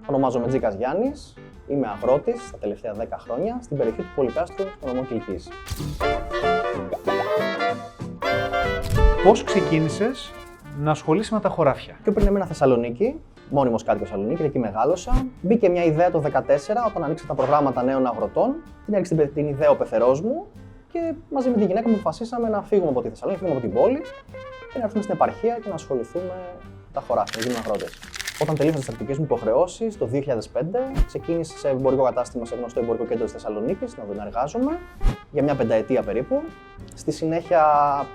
Ονομάζομαι Τζίκας Γιάννης, είμαι αγρότης τα τελευταία 10 χρόνια στην περιοχή του Πολυκάστρου, στο νομό Κιλκής. Πώς ξεκίνησες να ασχολείσαι με τα χωράφια? Πιο πριν έμενα Θεσσαλονίκη, μόνιμος κάτοικος Θεσσαλονίκη, εκεί μεγάλωσα. Μπήκε μια ιδέα το 2014 όταν ανοίξα τα προγράμματα νέων αγροτών. Την έριξε την ιδέα ο πεθερός μου και μαζί με τη γυναίκα μου αποφασίσαμε να φύγουμε από τη Θεσσαλονίκη, να φύγουμε από την πόλη και να έρθουμε στην επαρχία και να ασχοληθούμε με τα χωράφια, να γίνουμε αγρότες. Όταν τελείωσα τις τακτικές μου υποχρεώσεις το 2005, ξεκίνησα σε εμπορικό κατάστημα σε γνωστό εμπορικό κέντρο της Θεσσαλονίκης να εργάζομαι για μια πενταετία περίπου. Στη συνέχεια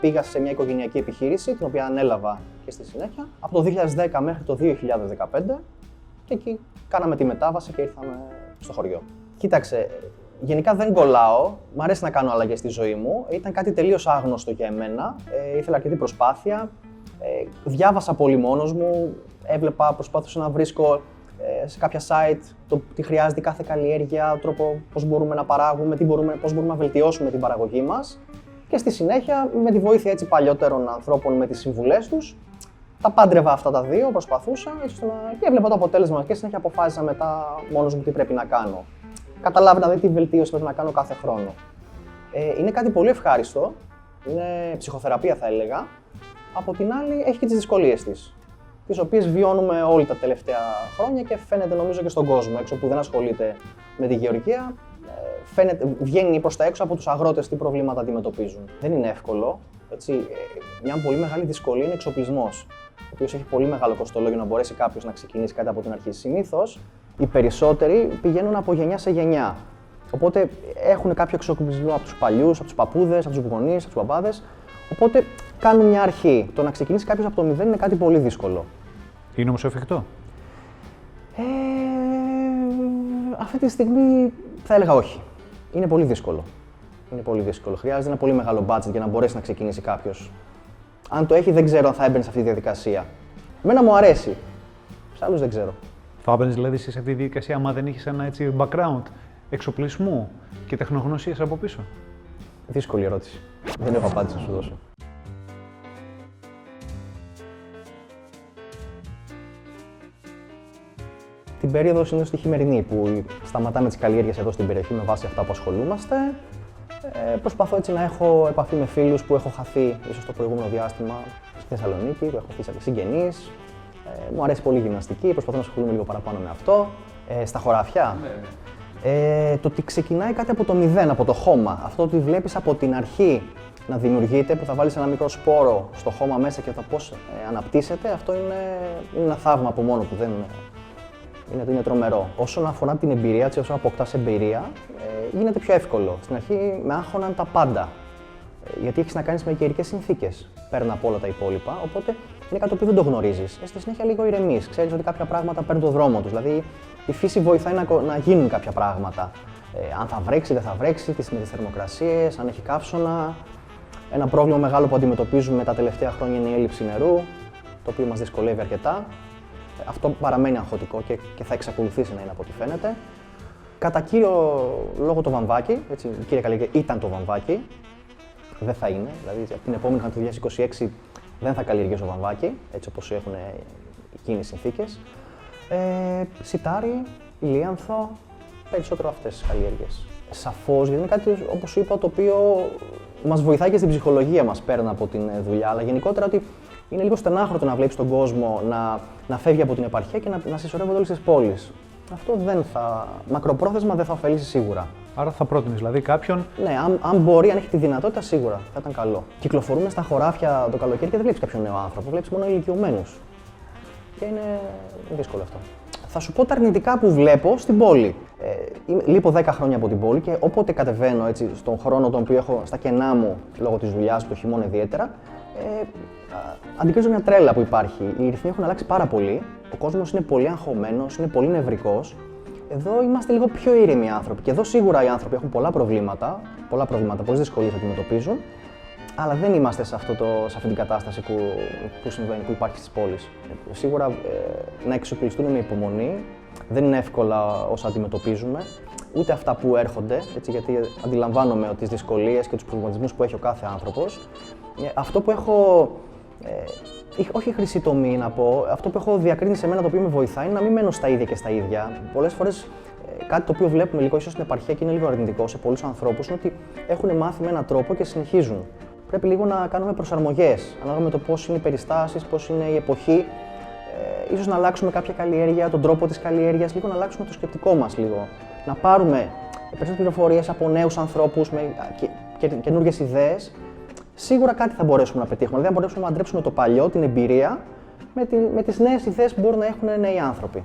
πήγα σε μια οικογενειακή επιχείρηση, την οποία ανέλαβα και στη συνέχεια, από το 2010 μέχρι το 2015 και εκεί κάναμε τη μετάβαση και ήρθαμε στο χωριό. Κοίταξε, γενικά δεν κολλάω, μου αρέσει να κάνω αλλαγές στη ζωή μου, ήταν κάτι τελείως άγνωστο για εμένα, ήθελα αρκετή προσπάθεια, διάβασα πολύ μόνος μου, έβλεπα, προσπάθησα να βρίσκω σε κάποια site το τι χρειάζεται κάθε καλλιέργεια, τρόπο πώς μπορούμε να παράγουμε, πώς μπορούμε να βελτιώσουμε την παραγωγή μας. Και στη συνέχεια, με τη βοήθεια έτσι παλιότερων ανθρώπων, με τις συμβουλές τους, τα πάντρευα αυτά τα δύο, προσπαθούσα και έβλεπα το αποτέλεσμα και συνέχεια αποφάσισα μετά μόνος μου τι πρέπει να κάνω. Καταλάβαινα δηλαδή τι βελτίωση πρέπει να κάνω κάθε χρόνο. Είναι κάτι πολύ ευχάριστο, είναι ψυχοθεραπεία θα έλεγα. Από την άλλη, έχει και τις δυσκολίες της, τις οποίες βιώνουμε όλοι τα τελευταία χρόνια και φαίνεται νομίζω και στον κόσμο έξω που δεν ασχολείται με τη γεωργία. Βγαίνει προς τα έξω από τους αγρότες τι προβλήματα αντιμετωπίζουν. Δεν είναι εύκολο. Έτσι. Μια πολύ μεγάλη δυσκολία είναι εξοπλισμός, ο οποίος έχει πολύ μεγάλο κοστολόγιο να μπορέσει κάποιος να ξεκινήσει κάτι από την αρχή. Συνήθως, οι περισσότεροι πηγαίνουν από γενιά σε γενιά. Οπότε έχουν κάποιο εξοπλισμό από τους παλιούς, από τους παππούδες, από τους γονείς, από τους μπαμπάδες. Οπότε κάνουν μια αρχή. Το να ξεκινήσει κάποιος από το μηδέν είναι κάτι πολύ δύσκολο. Είναι όμως εφικτό? Αυτή τη στιγμή θα έλεγα όχι. Είναι πολύ δύσκολο. Είναι πολύ δύσκολο. Χρειάζεται ένα πολύ μεγάλο budget για να μπορέσει να ξεκινήσει κάποιος. Αν το έχει, δεν ξέρω αν θα έμπαινε σε αυτή τη διαδικασία. Εμένα μου αρέσει. Σε άλλους δεν ξέρω. Θα έμπαινες δηλαδή σε αυτή τη διαδικασία άμα δεν είχες ένα έτσι background εξοπλισμού και τεχνογνωσίας από πίσω? Δύσκολη ερώτηση. Δεν έχω απάντηση να σου δώσω. Την περίοδο συνήθως τη χειμερινή που σταματάμε τις καλλιέργειες εδώ στην περιοχή με βάση αυτά που ασχολούμαστε. Προσπαθώ έτσι να έχω επαφή με φίλους που έχω χαθεί ίσως το προηγούμενο διάστημα στη Θεσσαλονίκη, που έχω αφήσει συγγενείς. Μου αρέσει πολύ η γυμναστική, προσπαθώ να ασχολούμαι λίγο παραπάνω με αυτό. Στα χωράφια. Το ότι ξεκινάει κάτι από το μηδέν, από το χώμα. Αυτό ότι βλέπεις από την αρχή να δημιουργείται, που θα βάλεις ένα μικρό σπόρο στο χώμα μέσα και θα πώς αναπτύσσεται, αυτό είναι ένα θαύμα από μόνο του. Είναι τρομερό. Όσον αφορά την εμπειρία, έτσι, όσο αποκτάς εμπειρία, γίνεται πιο εύκολο. Στην αρχή με άγχωναν τα πάντα. Γιατί έχεις να κάνεις με καιρικές συνθήκες πέραν από όλα τα υπόλοιπα. Οπότε είναι κάτι που δεν το γνωρίζεις. Στη συνέχεια λίγο ηρεμείς. Ξέρεις ότι κάποια πράγματα παίρνουν το δρόμο τους. Δηλαδή η φύση βοηθάει να γίνουν κάποια πράγματα. Αν θα βρέξει, δεν θα βρέξει, με τις θερμοκρασίες, αν έχει καύσωνα. Ένα πρόβλημα μεγάλο που αντιμετωπίζουμε τα τελευταία χρόνια είναι η έλλειψη νερού, το οποίο μας δυσκολεύει αρκετά. Αυτό παραμένει αγχωτικό και θα εξακολουθήσει να είναι από ό,τι φαίνεται. Κατά κύριο λόγο το βαμβάκι, έτσι, κύριε καλλιέργεια, ήταν το βαμβάκι. Δεν θα είναι, δηλαδή από την επόμενη χρονιά το 2026 δεν θα καλλιεργήσω βαμβάκι, έτσι όπως έχουν εκείνες οι συνθήκες. Σιτάρι, ηλίανθο, περισσότερο αυτές τις καλλιέργειες. Σαφώς, γιατί είναι κάτι, όπως σου είπα, το οποίο μας βοηθάει και στην ψυχολογία μας πέραν από την δουλειά, αλλά γενικότερα ότι είναι λίγο στενάχρωτο να βλέπεις τον κόσμο να φεύγει από την επαρχία και να συσσωρεύονται όλες τις πόλεις. Αυτό μακροπρόθεσμα δεν θα ωφελήσει σίγουρα. Άρα θα πρότεινες δηλαδή κάποιον. Ναι, αν μπορεί, αν έχει τη δυνατότητα, σίγουρα θα ήταν καλό. Κυκλοφορούμε στα χωράφια το καλοκαίρι και δεν βλέπεις κάποιον νέο άνθρωπο, βλέπεις μόνο ηλικιωμένους. Και είναι δύσκολο αυτό. Θα σου πω τα αρνητικά που βλέπω στην πόλη. Λείπω 10 χρόνια από την πόλη και όποτε κατεβαίνω έτσι, στον χρόνο τον οποίο έχω στα κενά μου λόγω της δουλειάς, το χειμώνα ιδιαίτερα, αντικρίζω μια τρέλα που υπάρχει. Οι ρυθμοί έχουν αλλάξει πάρα πολύ. Ο κόσμος είναι πολύ αγχωμένος, είναι πολύ νευρικός. Εδώ είμαστε λίγο πιο ήρεμοι άνθρωποι. Και εδώ σίγουρα οι άνθρωποι έχουν πολλά προβλήματα, πολλές δυσκολίες αντιμετωπίζουν. Αλλά δεν είμαστε σε αυτή την κατάσταση που συμβαίνει, που υπάρχει στις πόλεις. Σίγουρα να εξοπλιστούν με υπομονή. Δεν είναι εύκολα όσα αντιμετωπίζουμε, ούτε αυτά που έρχονται, έτσι, γιατί αντιλαμβάνομαι τις δυσκολίες και τους προβληματισμούς που έχει ο κάθε άνθρωπος. Αυτό που έχω όχι χρυσή τομή να πω, αυτό που έχω διακρίνει σε μένα το οποίο με βοηθάει είναι να μην μένω στα ίδια και στα ίδια. Πολλές φορές κάτι το οποίο βλέπουμε λίγο ίσως στην επαρχία και είναι λίγο αρνητικό σε πολλούς ανθρώπους είναι ότι έχουν μάθει με έναν τρόπο και συνεχίζουν. Πρέπει λίγο να κάνουμε προσαρμογές, ανάλογα με το πώς είναι οι περιστάσεις, πώς είναι η εποχή. Ίσως να αλλάξουμε κάποια καλλιέργεια, τον τρόπο της καλλιέργειας, λίγο να αλλάξουμε το σκεπτικό μας λίγο. Να πάρουμε περισσότερες πληροφορίες από νέους ανθρώπους με καινούργιες ιδέες. Σίγουρα κάτι θα μπορέσουμε να πετύχουμε. Δηλαδή, θα μπορέσουμε να αντρέψουμε το παλιό, την εμπειρία, με τις νέες ιδέες που μπορούν να έχουν νέοι άνθρωποι.